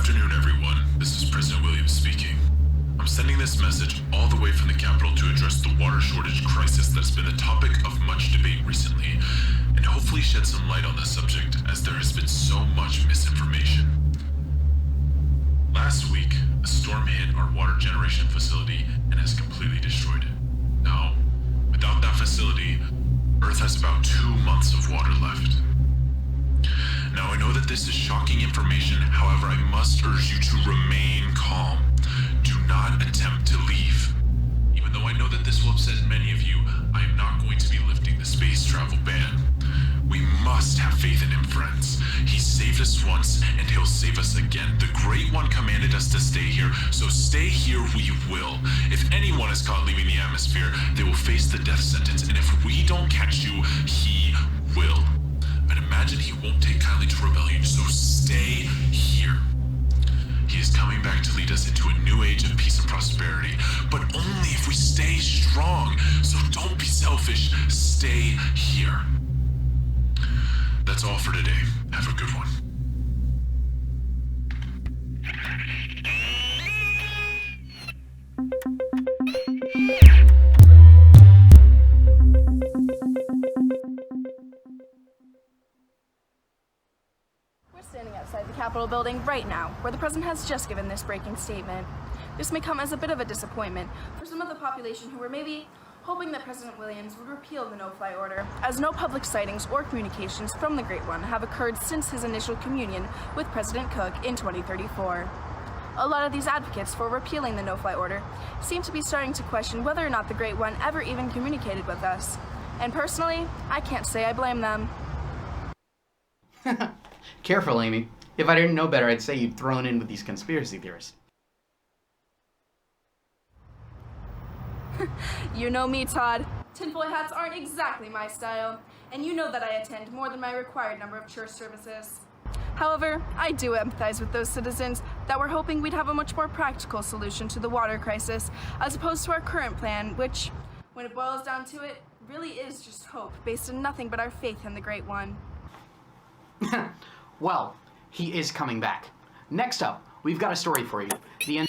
afternoon, everyone. This is President Williams speaking. I'm sending this message all the way from the Capitol to address the water shortage crisis that's been the topic of much debate recently, and hopefully shed some light on the subject, as there has been so much misinformation. Last week, a storm hit our water generation facility and has completely destroyed it. Now, without that facility, Earth has about 2 months of water left. Now, I know that this is shocking information, however, I must urge you to remain calm. Do not attempt to leave. Even though I know that this will upset many of you, I am not going to be lifting the space travel ban. We must have faith in him, friends. He saved us once, and he'll save us again. The Great One commanded us to stay here, so stay here we will. If anyone is caught leaving the atmosphere, they will face the death sentence, and if we don't catch you, he will. I'd imagine he won't take kindly to rebellion, so stay here. He is coming back to lead us into a new age of peace and prosperity, but only if we stay strong. So don't be selfish. Stay here. That's all for today. Have a good one. We're standing outside the Capitol building right now, where the president has just given this breaking statement. This may come as a bit of a disappointment for some of the population who were maybe hoping that President Williams would repeal the no-fly order, as no public sightings or communications from the Great One have occurred since his initial communion with President Cook in 2034. A lot of these advocates for repealing the no-fly order seem to be starting to question whether or not the Great One ever even communicated with us. And personally, I can't say I blame them. Careful, Amy. If I didn't know better, I'd say you'd thrown in with these conspiracy theorists. You know me, Todd. Tinfoil hats aren't exactly my style, and you know that I attend more than my required number of church services. However, I do empathize with those citizens that were hoping we'd have a much more practical solution to the water crisis, as opposed to our current plan, which, when it boils down to it, really is just hope based on nothing but our faith in the Great One. Well, he is coming back. Next up, we've got a story for you. The end.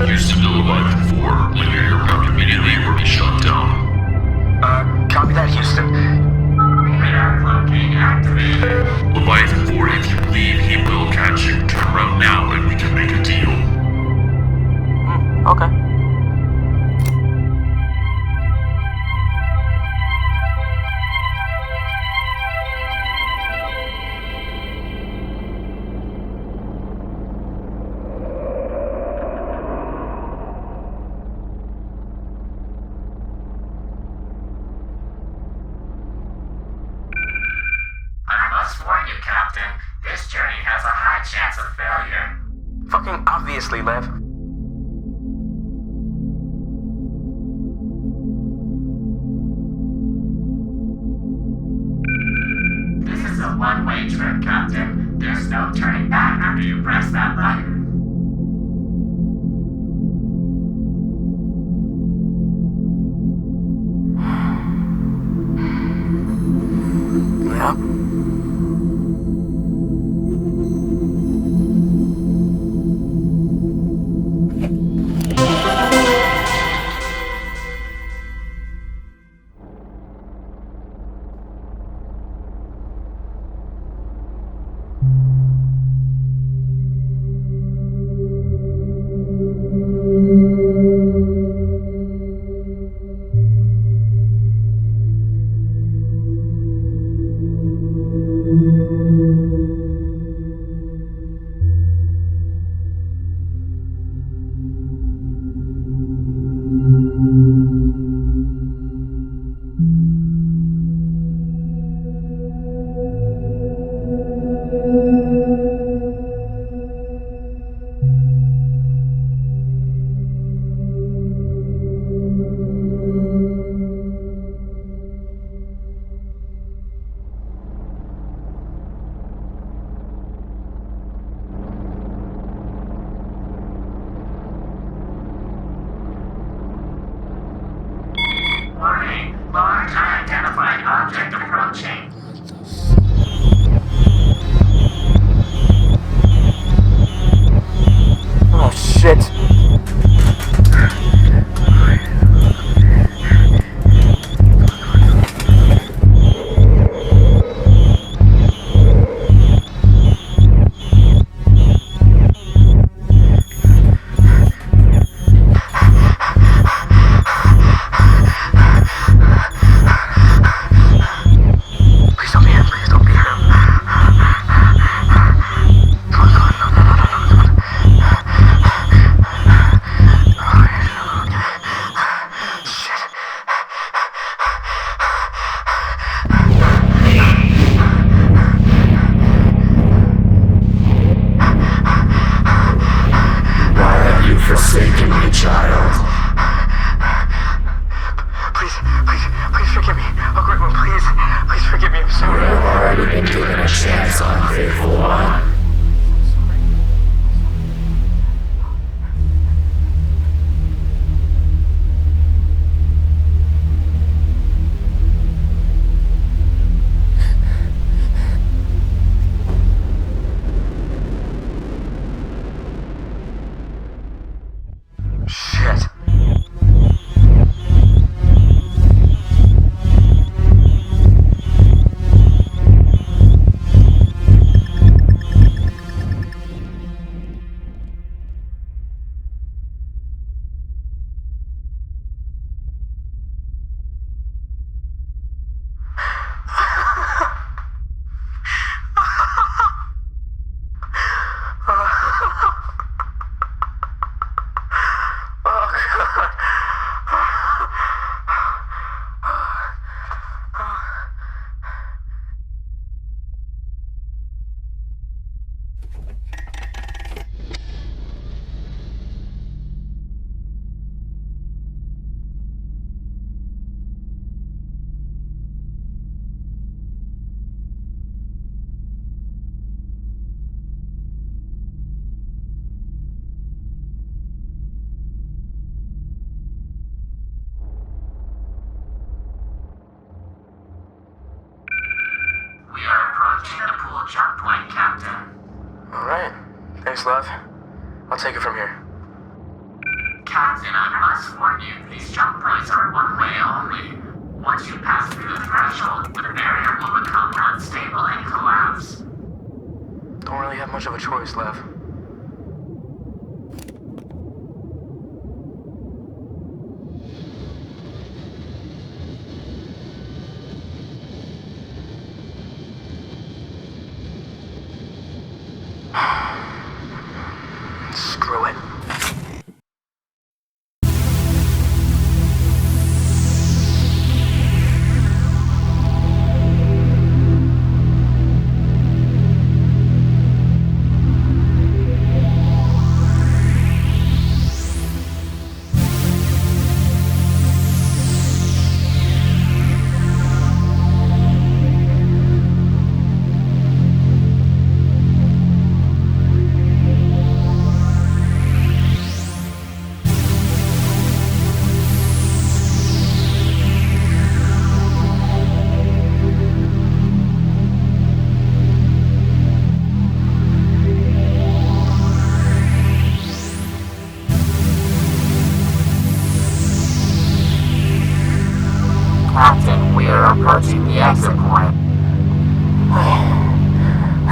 Houston to Leviathan 4. Linear aircraft immediately or be shut down. Copy that, Houston. Radar cloaking activated. Leviathan 4, if you leave, he will catch you. Turn around now and we can make a deal. Okay. I must warn you, Captain. This journey has a high chance of failure. Fucking obviously, Lev. This is a one-way trip, Captain. no turning back after you press that button. Yep. Warning, large unidentified object approaching. Oh shit. Please don't be him. Please don't be him. Come on, come on, no. Shit. Why have you forsaken me, child? Please forgive me. Oh, great one, please forgive me. I'm You sorry. have already been given a chance, unfaithful one. Shit. We are approaching the pool jump point, Captain. Alright. Thanks, love. I'll take it from here. Captain, I must warn you, these jump points are one way only. Once you pass through the threshold, the barrier will become unstable and collapse. Don't really have much of a choice, Lev. Screw it.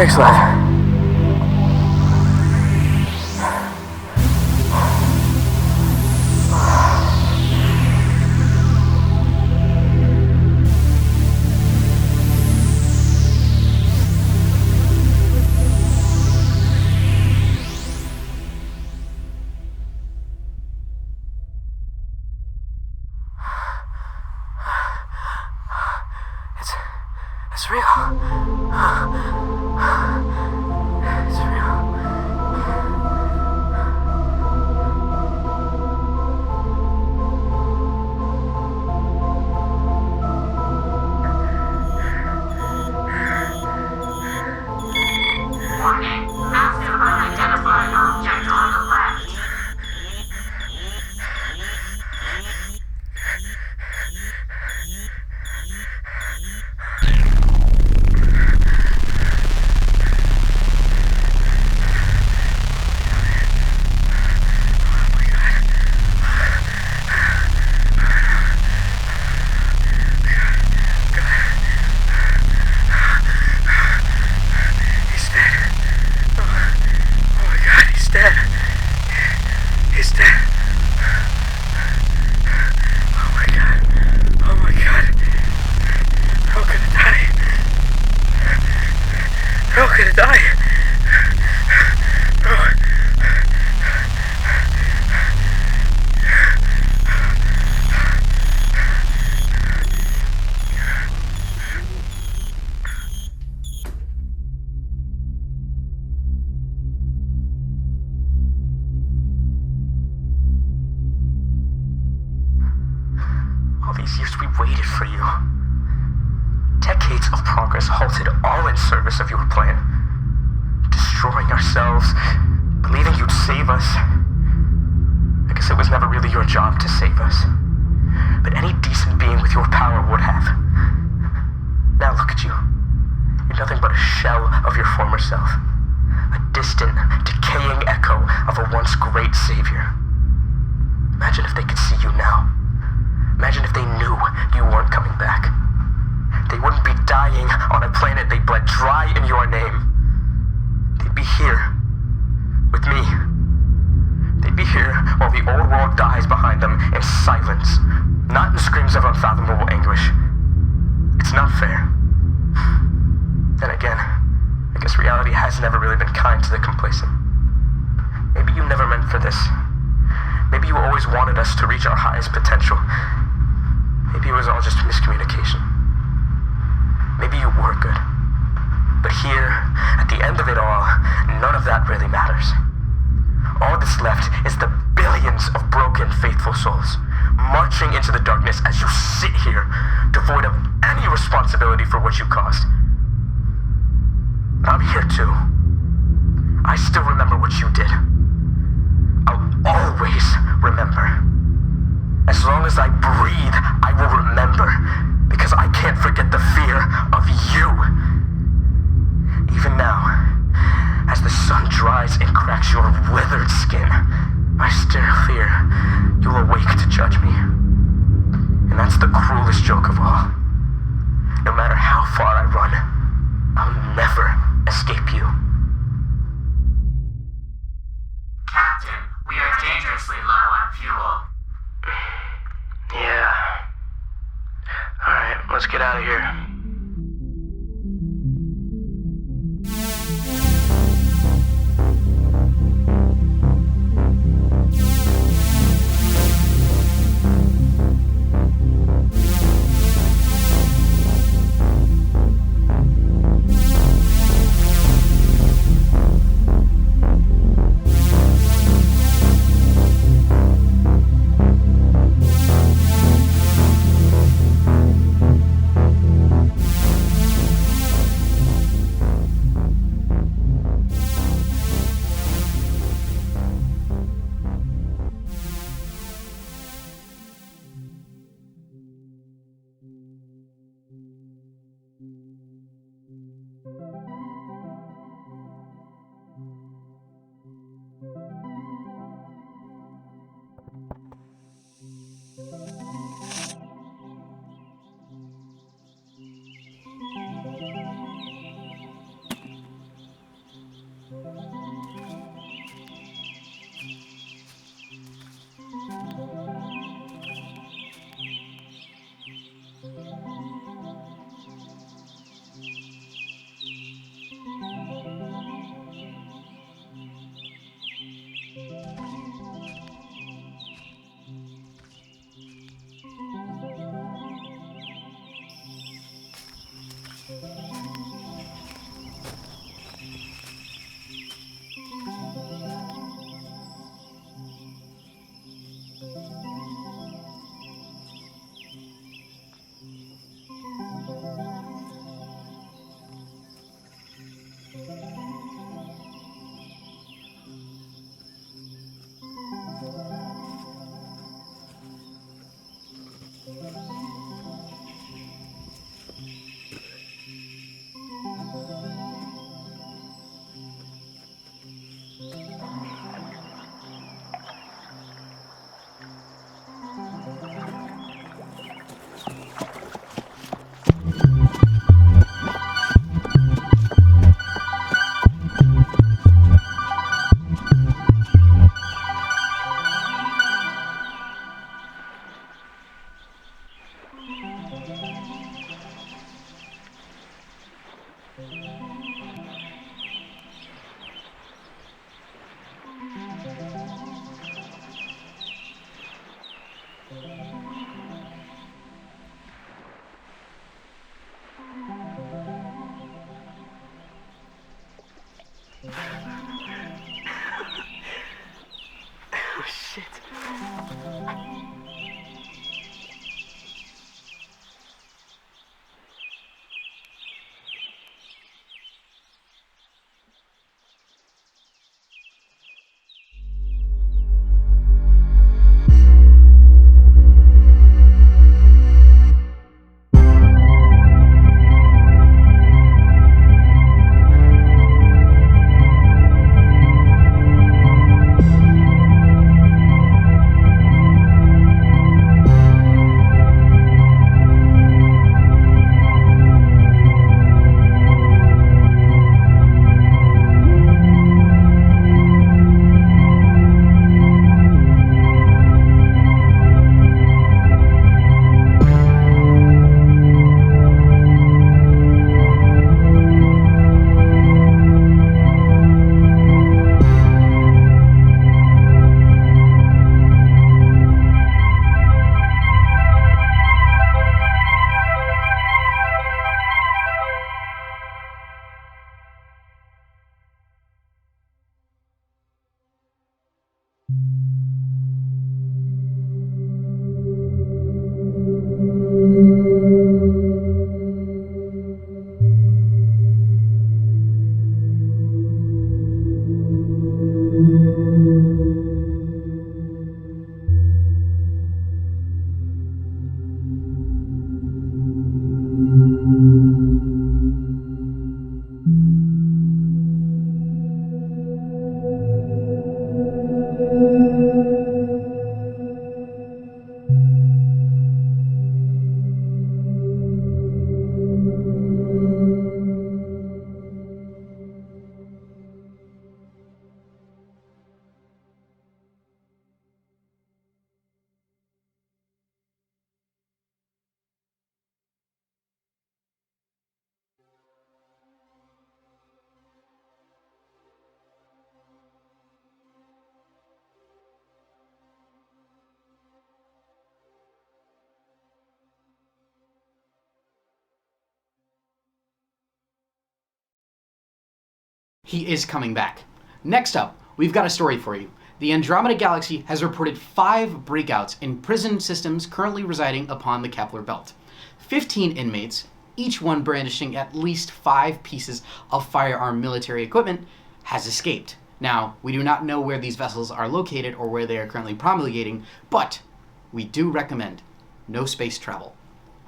Thanks, lad. It's real. It's real. Warning. Active unidentified object on the left. He's dead. Oh my god, he's dead. He's dead. Oh my god. Oh my god. How could it die? How could it die? Oh. All these years we waited for you. Decades of progress halted all in service of your plan. Destroying ourselves, believing you'd save us. I guess it was never really your job to save us. But any decent being with your power would have. Now look at you. You're nothing but a shell of your former self. A distant, decaying echo of a once great savior. Imagine if they could see you now. Imagine if they knew you weren't coming back. They wouldn't be dying on a planet they bled dry in your name. They'd be here, with me. They'd be here while the old world dies behind them in silence, not in screams of unfathomable anguish. It's not fair. Then again, I guess reality has never really been kind to the complacent. Maybe you never meant for this. Maybe you always wanted us to reach our highest potential. Maybe it was all just miscommunication. Maybe you were good. But here, at the end of it all, none of that really matters. All that's left is the billions of broken, faithful souls, marching into the darkness as you sit here, devoid of any responsibility for what you caused. I'm here too. I still remember what you did. I'll always remember. As long as I breathe, I will remember, because I can't forget the fear of you. Even now, as the sun dries and cracks your withered skin, I still fear you'll awake to judge me. And that's the cruelest joke of all. No matter how far I run, I'll never escape you. Captain, we are dangerously low on fuel. Yeah. Alright, let's get out of here. Oh, shit. He is coming back. Next up, we've got a story for you. The Andromeda Galaxy has reported 5 breakouts in prison systems currently residing upon the Kepler Belt. 15 inmates, each one brandishing at least 5 pieces of firearm military equipment, has escaped. Now, we do not know where these vessels are located or where they are currently promulgating, but we do recommend no space travel.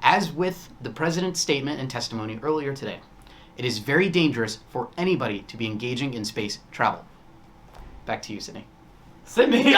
As with the President's statement and testimony earlier today, it is very dangerous for anybody to be engaging in space travel. Back to you, Sydney. Sydney!